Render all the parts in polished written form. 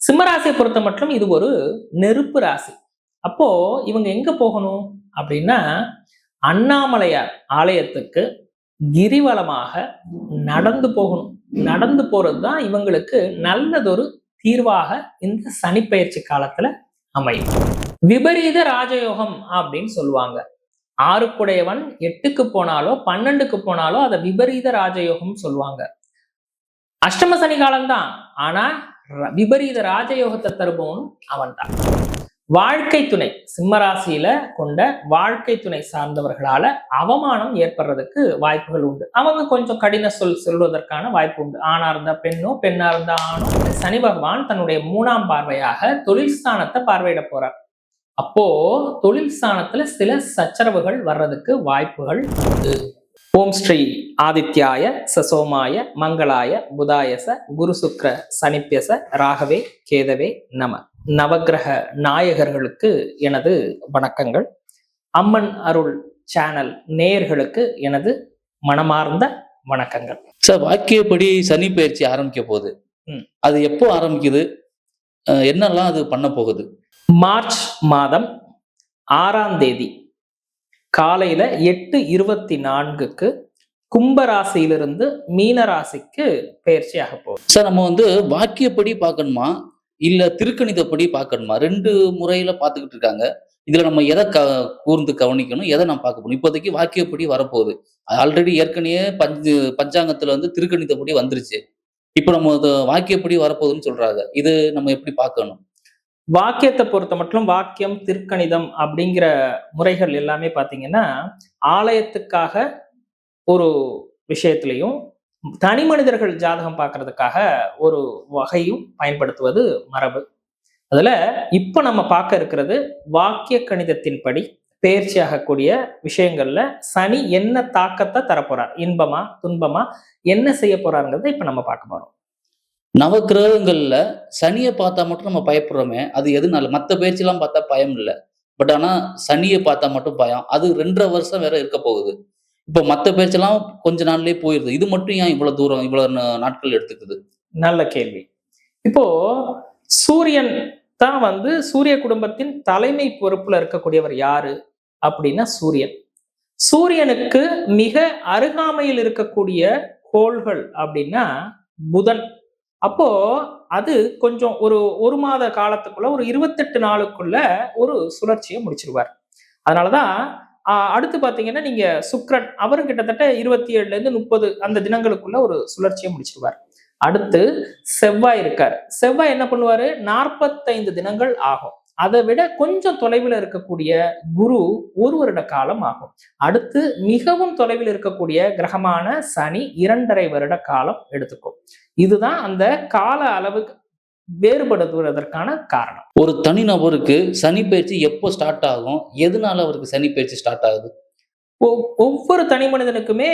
சிம்மராசியை பொறுத்த மட்டும் இது ஒரு நெருப்பு ராசி. அப்போ இவங்க எங்க போகணும் அப்படின்னா, அண்ணாமலையார் ஆலயத்துக்கு கிரிவலமாக நடந்து போகணும். நடந்து போறதுதான் இவங்களுக்கு நல்லதொரு தீர்வாக இந்த சனிப்பெயர்ச்சி காலத்துல அமையும். விபரீத ராஜயோகம் அப்படின்னு சொல்லுவாங்க. 6க்குடையவன் 8க்கு போனாலோ 12க்கு போனாலோ அதை விபரீத ராஜயோகம் சொல்லுவாங்க. அஷ்டம சனி காலம்தான், ஆனா விபரீத ராஜயோகத்தை தருபவனும் அவன் தான். வாழ்க்கை துணை சிம்மராசியில கொண்ட வாழ்க்கை துணை சார்ந்தவர்களால அவமானம் ஏற்படுறதுக்கு வாய்ப்புகள் உண்டு. அவங்க கொஞ்சம் கடின சொல்வதற்கான வாய்ப்பு உண்டு. ஆணா இருந்தா பெண்ணோ, பெண்ணா இருந்தா ஆணோ. சனி பகவான் தன்னுடைய 3ஆம் பார்வையாக தொழில் ஸ்தானத்தை பார்வையிட போறார். அப்போ தொழில் ஸ்தானத்துல சில சச்சரவுகள் வர்றதுக்கு வாய்ப்புகள் உண்டு. ஓம் ஸ்ரீ ஆதித்யாய சசோமாய மங்களாய புதாயச குரு சுக்ர சனிப்பியச ராகவே கேதவே நம. நவக்கிரக நாயகர்களுக்கு எனது வணக்கங்கள். அம்மன் அருள் சேனல் நேயர்களுக்கு எனது மனமார்ந்த வணக்கங்கள். சார், வாக்கியப்படி சனி பயிற்சி ஆரம்பிக்க போகுது. அது எப்போ ஆரம்பிக்குது, என்னெல்லாம் அது பண்ண போகுது? மார்ச் மாதம் 6ஆம் தேதி காலையில 8:24க்கு கும்பராசியிலிருந்து மீனராசிக்கு பயிற்சியாக போகுது. சார், நம்ம வாக்கியப்படி பார்க்கணுமா இல்ல திருக்கணிதப்படி பார்க்கணுமா? 2 முறையில பார்த்துக்கிட்டு இருக்காங்க. இதுல நம்ம எதை கூர்ந்து கவனிக்கணும், எதை நம்ம பார்க்க போகணும்? இப்போதைக்கு வாக்கியப்படி வரப்போகுது. ஆல்ரெடி ஏற்கனவே பஞ்சாங்கத்துல திருக்கணிதப்படி வந்துருச்சு. இப்போ நம்ம வாக்கியப்படி வரப்போகுதுன்னு சொல்றாங்க. இது நம்ம எப்படி பார்க்கணும்? வாக்கியத்தை பொறுத்த மட்டும் வாக்கியம் திருக்கணிதம் அப்படிங்கிற முறைகள் எல்லாமே பாத்தீங்கன்னா ஆலயத்துக்காக ஒரு விஷயத்திலையும் தனி மனிதர்கள் ஜாதகம் பார்க்கறதுக்காக ஒரு வகையும் பயன்படுத்துவது மரபு. அதுல இப்ப நம்ம பார்க்க இருக்கிறது வாக்கிய கணிதத்தின்படி பெயர்ச்சி ஆகக்கூடிய விஷயங்கள்ல சனி என்ன தாக்கத்தை தரப்போறார், இன்பமா துன்பமா என்ன செய்ய போறாருங்கிறத இப்ப நம்ம பார்க்க போறோம். நவக்கிரகங்கள்ல சனியை பார்த்தா மட்டும் நம்ம பயப்படுறோமே, அது எதுனால? மற்ற பயிற்சியெல்லாம் பார்த்தா பயம் இல்லை. பட் ஆனா சனியை பார்த்தா மட்டும் பயம். அது 2.5 வருஷம் வேற இருக்க போகுது. இப்போ மற்ற பயிற்சியெல்லாம் கொஞ்ச நாள்லயே போயிருது. இது மட்டும் ஏன் இவ்வளவு தூரம், இவ்வளவு நாட்கள் எடுத்துக்குது? நல்ல கேள்வி. இப்போ சூரியன் தான் சூரிய குடும்பத்தின் தலைமை பொறுப்புல இருக்கக்கூடியவர் யாரு அப்படின்னா சூரியன். சூரியனுக்கு மிக அருகாமையில் இருக்கக்கூடிய கோள்கள் அப்படின்னா புதன். அப்போ அது கொஞ்சம் ஒரு மாத காலத்துக்குள்ள, ஒரு 28 நாளுக்குள்ள ஒரு சுழற்சியை முடிச்சிருவார். அதனாலதான் அடுத்து பாத்தீங்கன்னா நீங்க சுக்கிரன், அவரும் கிட்டத்தட்ட 27ல இருந்து 30 அந்த தினங்களுக்குள்ள ஒரு சுழற்சியை முடிச்சிருவார். அடுத்து செவ்வாய் இருக்காரு. செவ்வாய் என்ன பண்ணுவாரு, 45 தினங்கள் ஆகும். அதை விட கொஞ்சம் தொலைவில் இருக்கக்கூடிய குரு 1 வருட காலம் ஆகும். அடுத்து மிகவும் தொலைவில் இருக்கக்கூடிய கிரகமான சனி 2.5 வருட காலம் எடுத்துக்கும். இதுதான் அந்த கால அளவுக்கு வேறுபடுவதற்கான காரணம். ஒரு தனிநபருக்கு சனி பயிற்சி எப்போ ஸ்டார்ட் ஆகும், எதனால அவருக்கு சனி பயிற்சி ஸ்டார்ட் ஆகுது? ஒவ்வொரு தனி மனிதனுக்குமே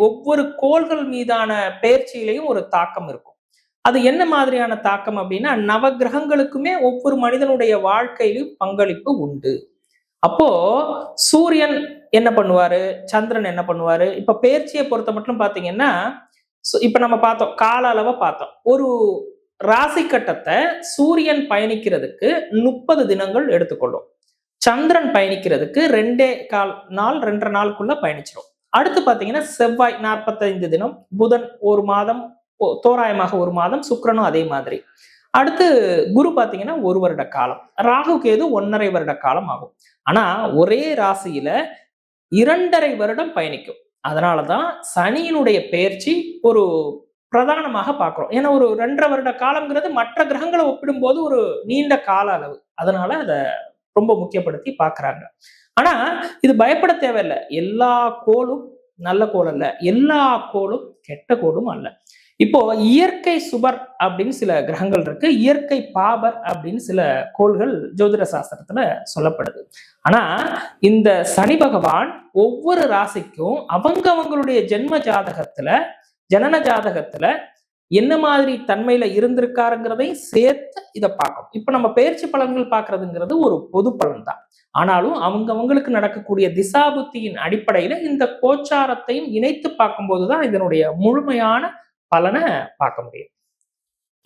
ஒவ்வொரு கோள்கள் மீதான பயிற்சியிலையும் ஒரு தாக்கம் இருக்கும். அது என்ன மாதிரியான தாக்கம் அப்படின்னா, நவகிரகங்களுக்குமே ஒவ்வொரு மனிதனுடைய வாழ்க்கையிலும் பங்களிப்பு உண்டு. அப்போ சூரியன் என்ன பண்ணுவாரு, சந்திரன் என்ன பண்ணுவாரு, இப்ப பயிற்சியை பொறுத்த மட்டும் பாத்தீங்கன்னா, இப்ப நம்ம பார்த்தோம், கால அளவை பார்த்தோம். ஒரு ராசி கட்டத்தை சூரியன் பயணிக்கிறதுக்கு 30 தினங்கள் எடுத்துக்கொள்ளும். சந்திரன் பயணிக்கிறதுக்கு 2.25 நாளுக்குள்ள பயணிச்சிடும். அடுத்து பாத்தீங்கன்னா செவ்வாய் 45 தினம், புதன் 1 மாதம், தோராயமாக 1 மாதம், சுக்கிரனும் அதே மாதிரி. அடுத்து குரு பாத்தீங்கன்னா 1 வருட காலம், ராகு கேது 1.5 வருட காலம் ஆகும். ஆனா ஒரே ராசியில 2.5 வருடம் பயணிக்கும். அதனாலதான் சனியினுடைய பெயர்ச்சி ஒரு பிரதானமாக பார்க்கிறோம். ஏன்னா ஒரு 2.5 வருட காலம்ங்கிறது மற்ற கிரகங்களை ஒப்பிடும்போது ஒரு நீண்ட கால அளவு. அதனால அதை ரொம்ப முக்கியப்படுத்தி பார்க்கறாங்க. ஆனா இது பயப்பட தேவையில்லை. எல்லா கோளும் நல்ல கோள் அல்ல, எல்லா கோளும் கெட்ட கோளும் அல்ல. இப்போ இயற்கை சுபர் அப்படின்னு சில கிரகங்கள் இருக்கு, இயற்கை பாபர் அப்படின்னு சில கோள்கள் ஜோதிட சாஸ்திரத்துல சொல்லப்படுது. ஆனா இந்த சனி பகவான் ஒவ்வொரு ராசிக்கும் அவங்களுடைய ஜனன ஜாதகத்துல என்ன மாதிரி தன்மையில இருந்திருக்காருங்கிறதையும் சேர்த்து இதை பார்க்கணும். இப்ப நம்ம பயிற்சி பலன்கள் பார்க்கறதுங்கிறது ஒரு பொது பலன் தான். ஆனாலும் அவங்களுக்கு நடக்கக்கூடிய திசாபுத்தியின் அடிப்படையில இந்த கோச்சாரத்தையும் இணைத்து பார்க்கும்போதுதான் இதனுடைய முழுமையான பலனை பார்க்க முடியும்.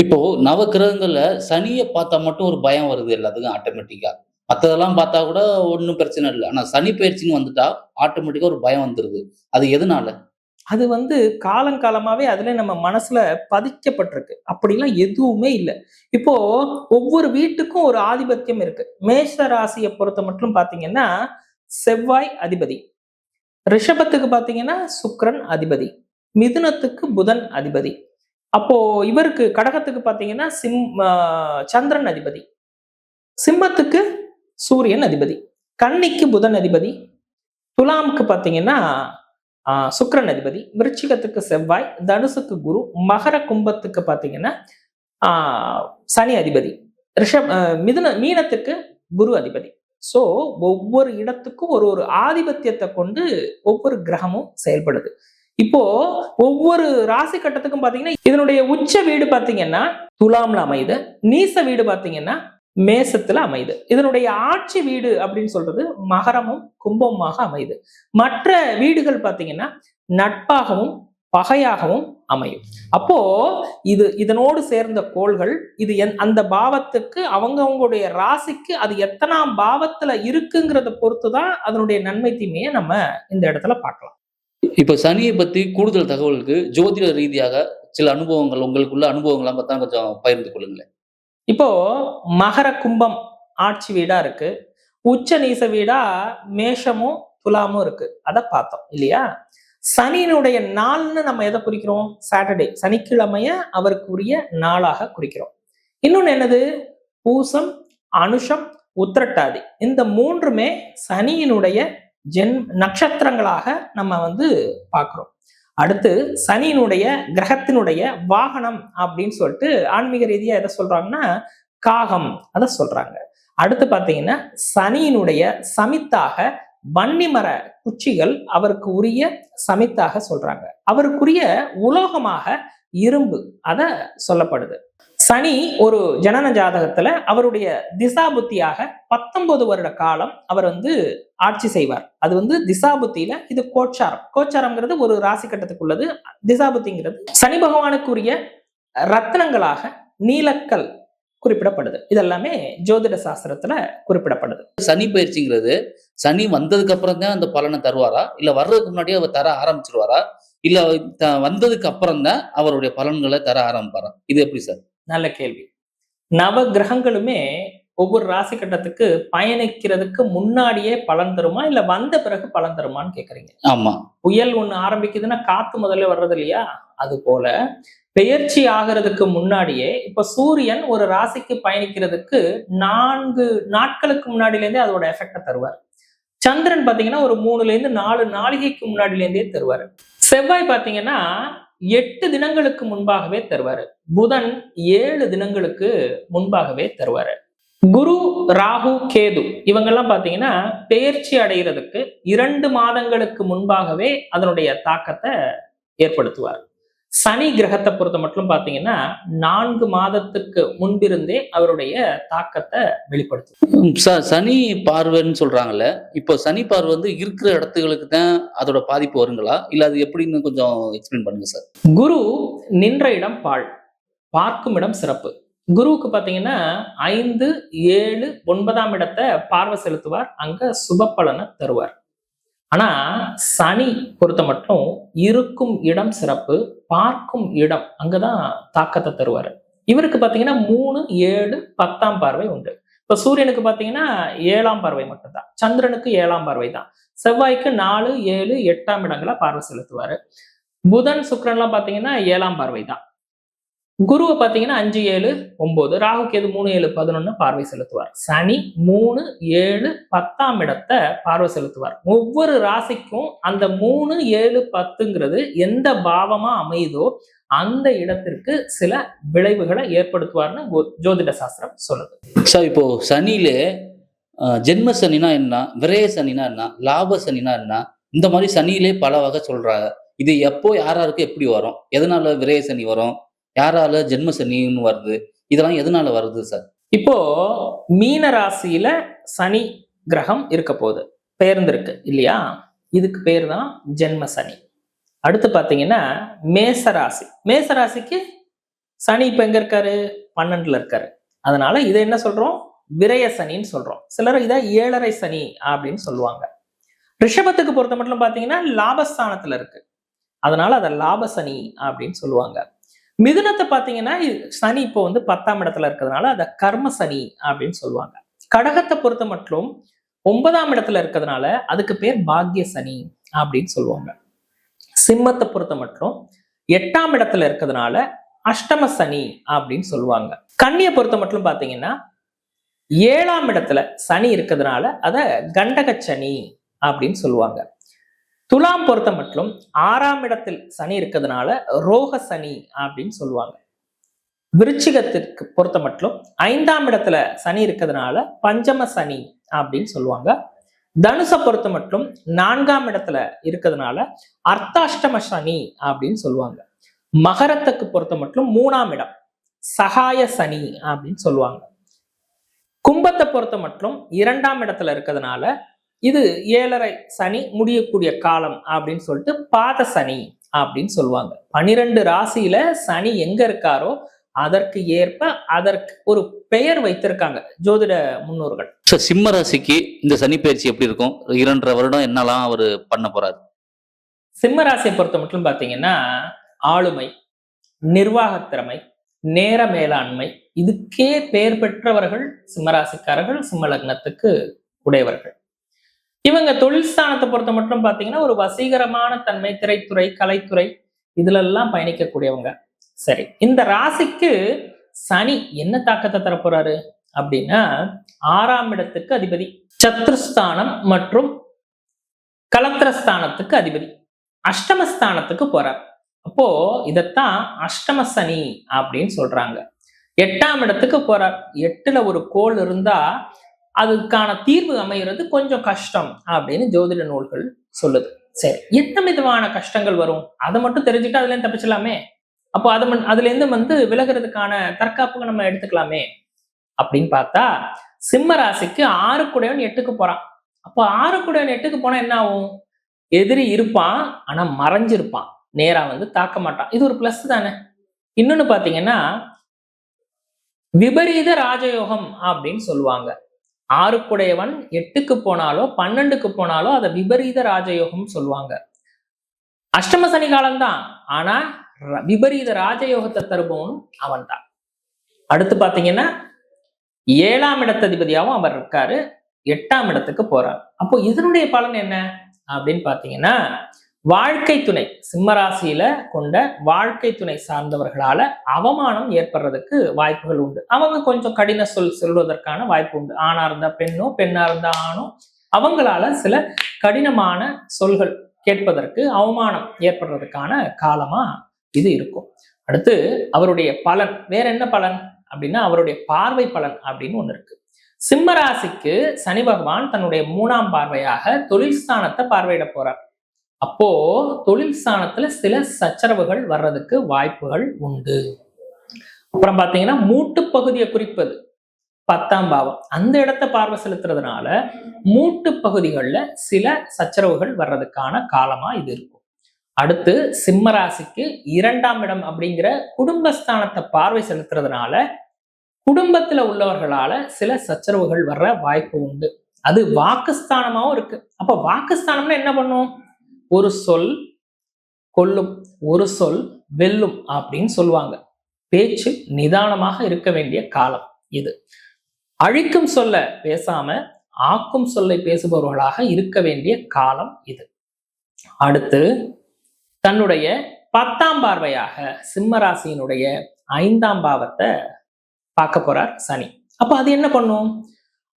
இப்போ நவக்கிரகங்கள்ல சனிய பார்த்தா மட்டும் ஒரு பயம் வருது எல்லாத்துக்கும் ஆட்டோமேட்டிக்கா. மத்ததெல்லாம் பார்த்தா கூட ஒண்ணும் பிரச்சனை இல்ல. ஆனா சனி பெயர்ச்சின்னு வந்துட்டா ஆட்டோமேட்டிக்கா ஒரு பயம் வந்துருது. அது எதனால? அது காலங்காலமாவே அதுல நம்ம மனசுல பதிக்கப்பட்டிருக்கு. அப்படிலாம் எதுவுமே இல்ல. இப்போ ஒவ்வொரு வீட்டுக்கும் ஒரு ஆதிபத்தியம் இருக்கு. மேஷ ராசிய பொறுத்த மட்டும் பார்த்தீங்கன்னா, செவ்வாய் அதிபதி. ரிஷபத்துக்கு பார்த்தீங்கன்னா, சுக்கிரன் அதிபதி. மிதுனத்துக்கு புதன் அதிபதி. அப்போ இவருக்கு கடகத்துக்கு பார்த்தீங்கன்னா, சந்திரன் அதிபதி. சிம்மத்துக்கு சூரியன் அதிபதி. கன்னிக்கு புதன் அதிபதி. துலாமுக்கு பார்த்தீங்கன்னா, சுக்கிரன் அதிபதி. விருச்சிகத்துக்கு செவ்வாய். தனுசுக்கு குரு. மகர கும்பத்துக்கு பார்த்தீங்கன்னா, ஆ சனி அதிபதி. மீனத்துக்கு குரு அதிபதி. சோ ஒவ்வொரு இடத்துக்கும் ஒரு ஒரு ஆதிபத்தியத்தை கொண்டு ஒவ்வொரு கிரகமும் செயல்படுது. இப்போ ஒவ்வொரு ராசி கட்டத்துக்கும் பாத்தீங்கன்னா இதனுடைய உச்ச வீடு பாத்தீங்கன்னா துலாம்ல அமையுது. நீச வீடு பாத்தீங்கன்னா மேசத்துல அமையுது. இதனுடைய ஆட்சி வீடு அப்படின்னு சொல்றது மகரமும் கும்பமாக அமையுது. மற்ற வீடுகள் பாத்தீங்கன்னா நட்பாகவும் பகையாகவும் அமையும். அப்போ இதனோடு சேர்ந்த கோள்கள் அந்த பாவத்துக்கு அவங்களுடைய ராசிக்கு அது எத்தனாம் பாவத்துல இருக்குங்கிறத பொறுத்துதான் அதனுடைய நன்மை தீமையை நம்ம இந்த இடத்துல பார்க்கலாம். இப்ப சனியை பத்தி கூடுதல் தகவலுக்கு ஜோதிட ரீதியாக சில அனுபவங்கள் உங்களுக்குள்ள அனுபவங்கள்லாம் பார்த்தா கொஞ்சம் பகிர்ந்து கொள்ளுங்களேன். இப்போ மகர கும்பம் ஆட்சி வீடா இருக்கு. உச்ச நீச வீடா மேஷமும் துலாமும் இருக்கு. அதை பார்த்தோம் இல்லையா? சனியினுடைய நாள்னு நம்ம எதை குறிக்கிறோம்? சாட்டர்டே, சனிக்கிழமைய அவருக்கு உரிய நாளாக குறிக்கிறோம். இன்னொன்னு என்னது? பூசம், அனுஷம், உத்திரட்டாதி. இந்த மூன்றுமே சனியினுடைய நட்சத்திரங்களாக நம்ம பார்க்கிறோம். அடுத்து சனியினுடைய கிரகத்தினுடைய வாகனம் அப்படின்னு சொல்லிட்டு ஆன்மீக ரீதியா எதை சொல்றாங்கன்னா காகம் அதை சொல்றாங்க. அடுத்து பாத்தீங்கன்னா சனியினுடைய சமித்தாக வன்னிமர குச்சிகள் அவருக்கு உரிய சமித்தாக சொல்றாங்க. அவருக்குரிய உலோகமாக இரும்பு அத சொல்லப்படுது. சனி ஒரு ஜனன ஜாதகத்துல அவருடைய திசா புத்தியாக 19 வருட காலம் அவர் ஆட்சி செய்வார். அது திசா புத்தியில இது கோச்சாரம். கோச்சாரம்ங்கிறது ஒரு ராசி கட்டத்துக்குள்ளது. திசா புத்திங்கிறது சனி பகவானுக்குரிய ரத்னங்களாக நீலக்கல் குறிப்பிடப்படுது. இதெல்லாமே ஜோதிட சாஸ்திரத்துல குறிப்பிடப்படுது. சனி பயிற்சிங்கிறது சனி வந்ததுக்கு அப்புறம் தான் அந்த பலனை தருவாரா, இல்ல வர்றதுக்கு முன்னாடியே அவர் தர ஆரம்பிச்சிருவாரா, இல்ல வந்ததுக்கு அப்புறம் தான் அவருடைய பலன்களை தர ஆரம்பிப்பாரா? இது எப்படி சார்? நல்ல கேள்வி. நவ கிரகங்களுமே ஒவ்வொரு ராசி கட்டத்துக்கு பயணிக்கிறதுக்கு முன்னாடியே பலன் தருமா, இல்ல வந்த பிறகு பலன் தருமான்னு கேக்குறீங்க. ஆமா. புயல் ஒண்ணு ஆரம்பிக்குதுன்னா காத்து முதல்ல வர்றது இல்லையா? அது போல பெயர்ச்சி ஆகிறதுக்கு முன்னாடியே இப்ப சூரியன் ஒரு ராசிக்கு பயணிக்கிறதுக்கு 4 நாட்களுக்கு முன்னாடில இருந்தே அதோட எஃபெக்ட தருவார். சந்திரன் பாத்தீங்கன்னா ஒரு 3ல இருந்து 4 நாளிகைக்கு முன்னாடில இருந்தே தருவாரு. செவ்வாய் பாத்தீங்கன்னா 8 தினங்களுக்கு முன்பாகவே தருவாரு. புதன் 7 தினங்களுக்கு முன்பாகவே தருவாரு. குரு, ராகு, கேது இவங்கெல்லாம் பாத்தீங்கன்னா பெயர்ச்சி அடைகிறதுக்கு 2 மாதங்களுக்கு முன்பாகவே அதனுடைய தாக்கத்தை ஏற்படுத்துவார். சனி கிரகத்தை பொறுத்த மட்டும் பாத்தீங்கன்னா 4 மாதத்துக்கு முன்பிருந்தே அவருடைய தாக்கத்தை வெளிப்படுத்தும். சனி பார்வைன்னு சொல்றாங்கல்ல, இப்போ சனி பார்வை இருக்கிற இடத்துகளுக்கு தான் அதோட பாதிப்பு வருங்களா, இல்ல அது எப்படின்னு கொஞ்சம் எக்ஸ்பிளைன் பண்ணுங்க சார். குரு நின்ற இடம் பாழ், பார்க்கும் இடம் சிறப்பு. குருவுக்கு பாத்தீங்கன்னா 5, 7, 9ஆம் இடத்தை பார்வை செலுத்துவார். அங்க சுப பலனை தருவார். ஆனா சனி பொறுத்த மட்டும் இருக்கும் இடம் சிறப்பு, பார்க்கும் இடம் அங்கதான் தாக்கத்தை தருவாரு. இவருக்கு பாத்தீங்கன்னா 3, 7, 10ஆம் பார்வை உண்டு. இப்ப சூரியனுக்கு பாத்தீங்கன்னா 7ஆம் பார்வை மட்டும்தான். சந்திரனுக்கு 7ஆம் பார்வை தான். செவ்வாய்க்கு 4, 7, 8ஆம் இடங்களை பார்வை செலுத்துவாரு. புதன், சுக்கிரன் எல்லாம் பாத்தீங்கன்னா 7ஆம் பார்வை தான். குருவை பாத்தீங்கன்னா 5, 7, 9, ராகு கேது 3, 7, 11 பார்வை செலுத்துவார். சனி 3, 7, 10ஆம் இடத்தை பார்வை செலுத்துவார். ஒவ்வொரு ராசிக்கும் அந்த 3, 7, 10ங்கிறது எந்த பாவமா அமையுதோ அந்த இடத்திற்கு சில விளைவுகளை ஏற்படுத்துவார்னு ஜோதிட சாஸ்திரம் சொல்லுது. சார், இப்போ சனியிலே ஜென்ம சனினா என்ன, விரய சனினா என்ன, லாப சனினா என்ன, இந்த மாதிரி சனியிலே பல வகை சொல்றாங்க. இது எப்போ யாராருக்கு எப்படி வரும், எதனால விரய சனி வரும், யாரால ஜென்ம சனின்னு வருது, இதெல்லாம் எதனால வருது சார்? இப்போ மீன ராசியில சனி கிரகம் இருக்க போகுது, பெயர்ந்திருக்கு இல்லையா? இதுக்கு பேர் தான் ஜென்ம சனி. அடுத்து பாத்தீங்கன்னா மேசராசி. மேசராசிக்கு சனி இப்ப எங்க இருக்காரு? 12ல இருக்காரு. அதனால இதை என்ன சொல்றோம்? விரய சனின்னு சொல்றோம். சிலர் இதை 7.5 சனி அப்படின்னு சொல்லுவாங்க. ரிஷபத்துக்கு பொறுத்த மட்டும் பாத்தீங்கன்னா லாபஸ்தானத்துல இருக்கு. அதனால அதை லாப சனி அப்படின்னு சொல்லுவாங்க. மிதுனத்தை பாத்தீங்கன்னா சனி இப்போ 10ஆம் இடத்துல இருக்கிறதுனால அதை கர்ம சனி அப்படின்னு சொல்லுவாங்க. கடகத்தை பொறுத்த மட்டும் 9ஆம் இடத்துல இருக்கிறதுனால அதுக்கு பேர் பாக்ய சனி அப்படின்னு சொல்லுவாங்க. சிம்மத்தை பொறுத்த மட்டும் 8ஆம் இடத்துல இருக்கிறதுனால அஷ்டம சனி அப்படின்னு சொல்லுவாங்க. கன்னியை பொறுத்த மட்டும் பாத்தீங்கன்னா 7ஆம் இடத்துல சனி இருக்கிறதுனால அத கண்டக சனி அப்படின்னு சொல்லுவாங்க. துலாம் பொறுத்த மட்டும் 6ஆம் இடத்தில் சனி இருக்கிறதுனால ரோக சனி அப்படின்னு சொல்லுவாங்க. விருச்சிகத்திற்கு பொறுத்த மட்டும் 5ஆம் இடத்துல சனி இருக்கிறதுனால பஞ்சம சனி அப்படின்னு சொல்லுவாங்க. தனுசை பொறுத்த மட்டும் 4ஆம் இடத்துல இருக்கிறதுனால அர்த்தாஷ்டம சனி அப்படின்னு சொல்லுவாங்க. மகரத்துக்கு பொறுத்த மட்டும் 3ஆம் இடம் சகாய சனி அப்படின்னு சொல்லுவாங்க. கும்பத்தை பொறுத்த மட்டும் 2ஆம் இடத்துல இருக்கிறதுனால இது 7.5 சனி முடியக்கூடிய காலம் அப்படின்னு சொல்லிட்டு பாத சனி அப்படின்னு சொல்லுவாங்க. 12 ராசியில சனி எங்க இருக்காரோ அதற்கு ஏற்ப அதற்கு ஒரு பெயர் வைத்திருக்காங்க ஜோதிட முன்னோர்கள். சிம்ம ராசிக்கு இந்த சனி பயிற்சி எப்படி இருக்கும்? 2.5 வருடம் என்னெல்லாம் அவர் பண்ண போறாரு? சிம்ம ராசியை பொறுத்த மட்டும் பாத்தீங்கன்னா ஆளுமை, நிர்வாகத்திறமை, நேர மேலாண்மை இதுக்கே பெயர் பெற்றவர்கள் சிம்மராசிக்காரர்கள், சிம்ம லக்னத்துக்கு உடையவர்கள். இவங்க தொழில் ஸ்தானத்தை பொறுத்த மட்டும் பாத்தீங்கன்னா ஒரு வசீகரமான தன்மை, திரைத்துறை, கலைத்துறை இதுல எல்லாம் பயணிக்கக்கூடியவங்க. சரி, இந்த ராசிக்கு சனி என்ன தாக்கத்தை தரப்போறாரு அப்படின்னா 6ஆம் இடத்துக்கு அதிபதி, சத்ருஸ்தானம் மற்றும் கலத்திரஸ்தானத்துக்கு அதிபதி, அஷ்டமஸ்தானத்துக்கு போறார். அப்போ இதத்தான் அஷ்டம சனி அப்படின்னு சொல்றாங்க. 8ஆம் இடத்துக்கு போறார். 8ல ஒரு கோள் இருந்தா அதுக்கான தீர்வு அமைகிறது கொஞ்சம் கஷ்டம் அப்படின்னு ஜோதிட நூல்கள் சொல்லுது. சரி, என்ன விதமான கஷ்டங்கள் வரும் அதை மட்டும் தெரிஞ்சுட்டு அதுல இருந்து தப்பிச்சலாமே. அப்போ அதுல இருந்து விலகிறதுக்கான தற்காப்புக்கு நம்ம எடுத்துக்கலாமே அப்படின்னு பார்த்தா சிம்ம ராசிக்கு 6 கூடையவன் 8க்கு போறான். அப்போ 6 கூடையவன் 8க்கு போனா என்ன ஆகும்? எதிரி இருப்பான், ஆனா மறைஞ்சிருப்பான், நேரா தாக்க மாட்டான். இது ஒரு பிளஸ் தானே. இன்னொன்னு பாத்தீங்கன்னா விபரீத ராஜயோகம் அப்படின்னு சொல்லுவாங்க. 6 கூடையவன் 8க்கு போனாலோ 12க்கு போனாலோ அதை விபரீத ராஜயோகம் சொல்லுவாங்க. அஷ்டம சனி காலம்தான், ஆனா விபரீத ராஜயோகத்தை தருபவனும் அவன் தான். அடுத்து பாத்தீங்கன்னா 7ஆம் இடத்ததிபதியாகவும் அவர் இருக்காரு, 8ஆம் இடத்துக்கு போறார். அப்போ இதனுடைய பலன் என்ன அப்படின்னு பாத்தீங்கன்னா வாழ்க்கை துணை, சிம்மராசியில கொண்ட வாழ்க்கை துணை சார்ந்தவர்களால அவமானம் ஏற்படுறதுக்கு வாய்ப்புகள் உண்டு. அவங்க கொஞ்சம் கடின சொல்வதற்கான வாய்ப்பு உண்டு. ஆணா இருந்தா பெண்ணோ, பெண்ணா இருந்தா ஆணோ, அவங்களால சில கடினமான சொல்கள் கேட்பதற்கு அவமானம் ஏற்படுறதுக்கான காலமா இது இருக்கும். அடுத்து அவருடைய பலன் வேற என்ன பலன் அப்படின்னா அவருடைய பார்வை பலன் அப்படின்னு ஒண்ணு இருக்கு. சிம்ம ராசிக்கு சனி பகவான் தன்னுடைய 3ஆம் பார்வையாக தொழில் ஸ்தானத்தை பார்வையிட போறார். அப்போ தொழில் ஸ்தானத்துல சில சச்சரவுகள் வர்றதுக்கு வாய்ப்புகள் உண்டு. அப்புறம் பாத்தீங்கன்னா மூட்டு பகுதியை குறிப்பது 10ஆம் பாவம், அந்த இடத்தை பார்வை செலுத்துறதுனால மூட்டு பகுதிகளில் சில சச்சரவுகள் வர்றதுக்கான காலமா இது இருக்கும். அடுத்து சிம்ம ராசிக்கு 2ஆம் இடம் அப்படிங்கிற குடும்பஸ்தானத்தை பார்வை செலுத்துறதுனால குடும்பத்துல உள்ளவர்களால சில சச்சரவுகள் வர்ற வாய்ப்பு உண்டு. அது வாக்குஸ்தானமாவும் இருக்கு. அப்ப வாக்குஸ்தானம்னா என்ன பண்ணும்? ஒரு சொல் கொல்லும், ஒரு சொல் வெல்லும் அப்படின்னு சொல்லுவாங்க. பேச்சு நிதானமாக இருக்க வேண்டிய காலம் இது. அழிக்கும் சொல்ல பேசாம ஆக்கும் சொல்லை பேசுபவர்களாக இருக்க வேண்டிய காலம் இது. அடுத்து தன்னுடைய 10ஆம் பார்வையாக சிம்ம ராசியினுடைய 5ஆம் பாவத்தை பார்க்க போறார் சனி. அப்ப அது என்ன பண்ணும்?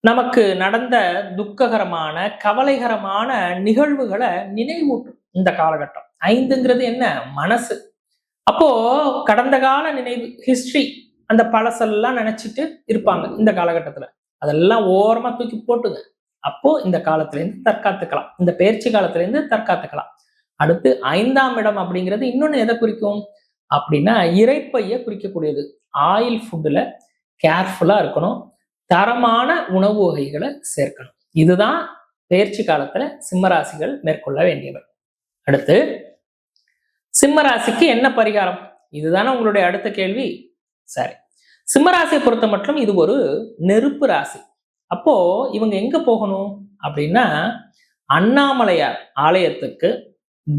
நமக்கு நடந்த துக்ககரமான கவலைகரமான நிகழ்வுகளை நினைவூட்டும் இந்த காலகட்டம். 5ங்கிறது என்ன? மனசு. அப்போ கடந்த கால நினைவு, ஹிஸ்டரி, அந்த பழசெல்லாம் நினைச்சிட்டு இருப்பாங்க இந்த காலகட்டத்துல. அதெல்லாம் ஓரமா தூக்கி போட்டுங்க. அப்போ இந்த காலத்துல இருந்து தற்காத்துக்கலாம், இந்த பயிற்சி காலத்துல இருந்து தற்காத்துக்கலாம். அடுத்து 5ஆம் இடம் அப்படிங்கிறது இன்னொன்னு எதை குறிக்கும் அப்படின்னா இரைப்பைய குறிக்கக்கூடியது. ஆயில் ஃபுட்ல கேர்ஃபுல்லா இருக்கணும், தரமான உணவு வகைகளை சேர்க்கணும். இதுதான் பயிற்சி காலத்துல சிம்மராசிகள் மேற்கொள்ள வேண்டியவை. அடுத்து சிம்மராசிக்கு என்ன பரிகாரம்? இதுதானே உங்களுடைய அடுத்த கேள்வி. சரி, சிம்மராசியை பொறுத்த மட்டும் இது ஒரு நெருப்பு ராசி. அப்போ இவங்க எங்க போகணும் அப்படின்னா, அண்ணாமலையார் ஆலயத்துக்கு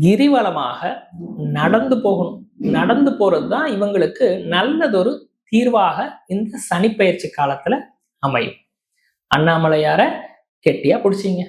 கிரிவலமாக நடந்து போகணும். நடந்து போறதுதான் இவங்களுக்கு நல்லதொரு தீர்வாக இந்த சனிப்பெயர்ச்சி காலத்துல அமையும். அண்ணாமலையார கெட்டியா பிடிச்சிங்க.